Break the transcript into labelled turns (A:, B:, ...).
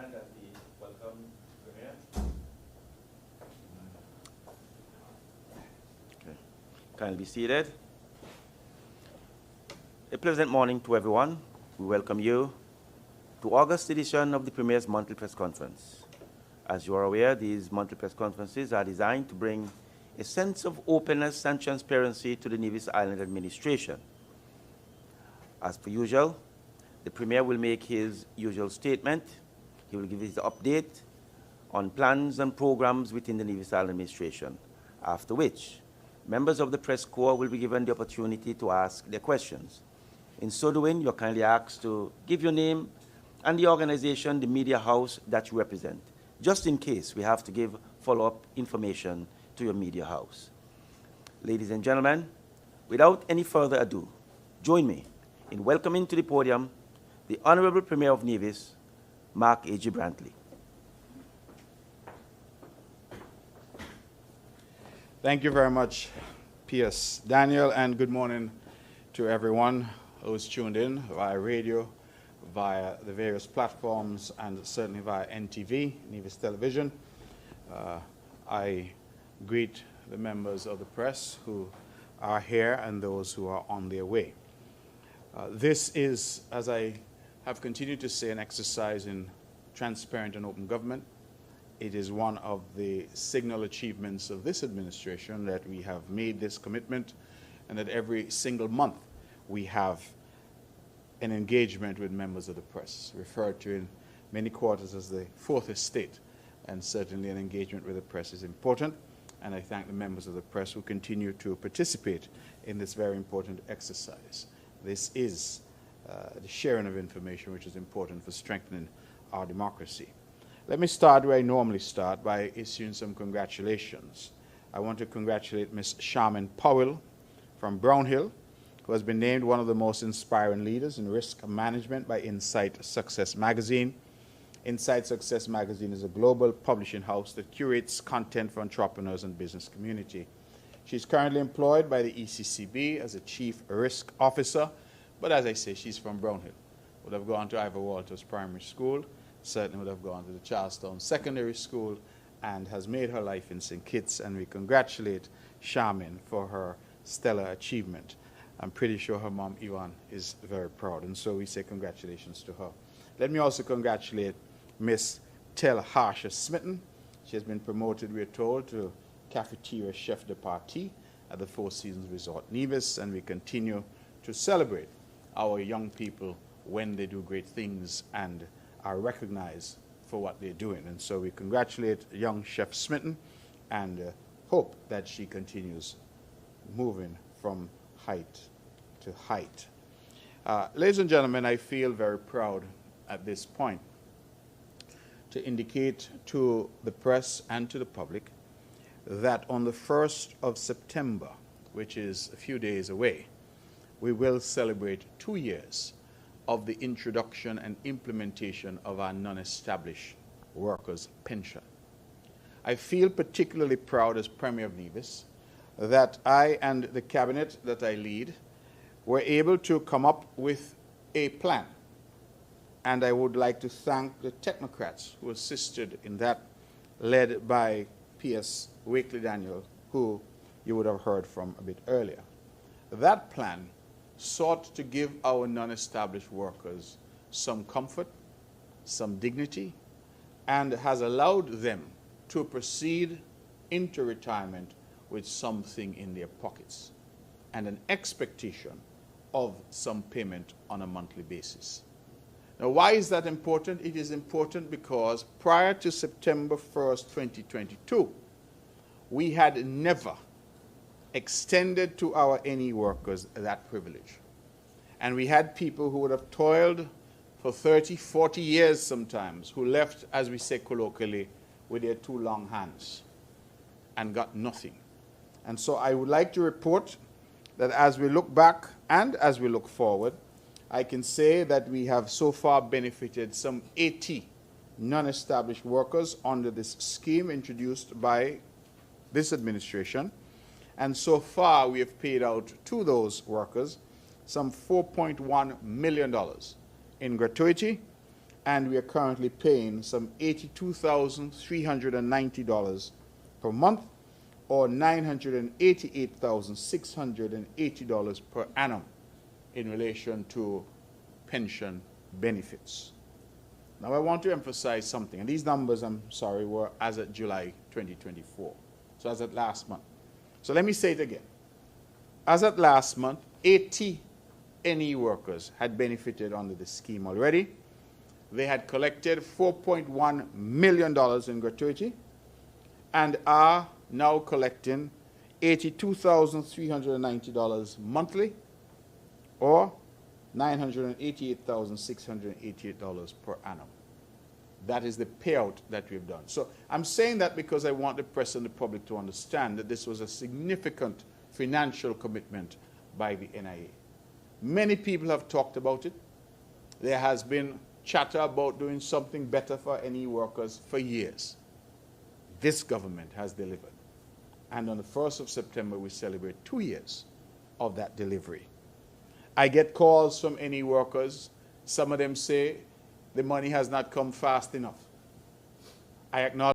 A: stand as we welcome Premier. Okay. Kindly be seated. A pleasant morning to everyone. We welcome you to August edition of the Premier's Monthly Press Conference. As you are aware, these monthly press conferences are designed to bring a sense of openness and transparency to the Nevis Island administration. As per usual, the Premier will make his usual statement. He will give his update on plans and programs within the Nevis Island administration, after which members of the press corps will be given the opportunity to ask their questions. In so doing, you're kindly asked to give your name and the organization, the media house that you represent, just in case we have to give follow-up information to your media house. Ladies and gentlemen, without any further ado, join me in welcoming to the podium the Honorable Premier of Nevis, Mark A.G. Brantley.
B: Thank you very much, P.S. Daniel, and good morning to everyone who's tuned in via radio, via the various platforms, and certainly via NTV, Nevis Television. I greet the members of the press who are here and those who are on their way. This is, as I have continued to say, an exercise in transparent and open government. It is one of the signal achievements of this administration that we have made this commitment, and that every single month we have an engagement with members of the press, referred to in many quarters as the fourth estate, and certainly an engagement with the press is important, and I thank the members of the press who continue to participate in this very important exercise. This is the sharing of information, which is important for strengthening our democracy. Let me start where I normally start, by issuing some congratulations. I want to congratulate Ms. Charmaine Powell from Brownhill, who has been named one of the most inspiring leaders in risk management by Insight Success Magazine. Insight Success Magazine is a global publishing house that curates content for entrepreneurs and business community. She's currently employed by the ECCB as a Chief Risk Officer, but as I say, she's from Brownhill. Would have gone to Ivor Walters Primary School, certainly would have gone to the Charlestown Secondary School, and has made her life in St. Kitts, and we congratulate Charmaine for her stellar achievement. I'm pretty sure her mom, Yvonne, is very proud, and so we say congratulations to her. Let me also congratulate Miss Tel Harsha Smitten. She has been promoted, we're told, to Cafeteria Chef de Partie at the Four Seasons Resort Nevis, and we continue to celebrate our young people when they do great things and are recognized for what they're doing. And so we congratulate young Chef Smitten and hope that she continues moving from height to height. Ladies and gentlemen, I feel very proud at this point to indicate to the press and to the public that on the 1st of September, which is a few days away, we will celebrate 2 years of the introduction and implementation of our non-established workers' pension. I feel particularly proud as Premier of Nevis that I and the cabinet that I lead were able to come up with a plan. And I would like to thank the technocrats who assisted in that, led by P.S. Wakely Daniel, who you would have heard from a bit earlier. That plan sought to give our non-established workers some comfort, some dignity, and has allowed them to proceed into retirement with something in their pockets and an expectation of some payment on a monthly basis. Now, why is that important? It is important because prior to September 1st, 2022, we had never extended to our NE workers that privilege. And we had people who would have toiled for 30, 40 years sometimes, who left, as we say colloquially, with their two long hands and got nothing. And so I would like to report that as we look back and as we look forward, I can say that we have so far benefited some 80 non-established workers under this scheme introduced by this administration. And so far, we have paid out to those workers some $4.1 million in gratuity and we are currently paying some $82,390 per month, or $988,680 per annum in relation to pension benefits. Now I want to emphasize something, and these numbers, I'm sorry, were as of July 2024, so as of last month. So let me say it again. As of last month, 80 NE workers had benefited under the scheme already. They had collected $4.1 million in gratuity and are now collecting $82,390 monthly, or $988,688 per annum. That is the payout that we've done. So I'm saying that because I want the press and the public to understand that this was a significant financial commitment by the NIA. Many people have talked about it. There has been chatter about doing something better for NE workers for years. This government has delivered. And on the 1st of September, we celebrate 2 years of that delivery. I get calls from NE workers. Some of them say the money has not come fast enough. I acknowledge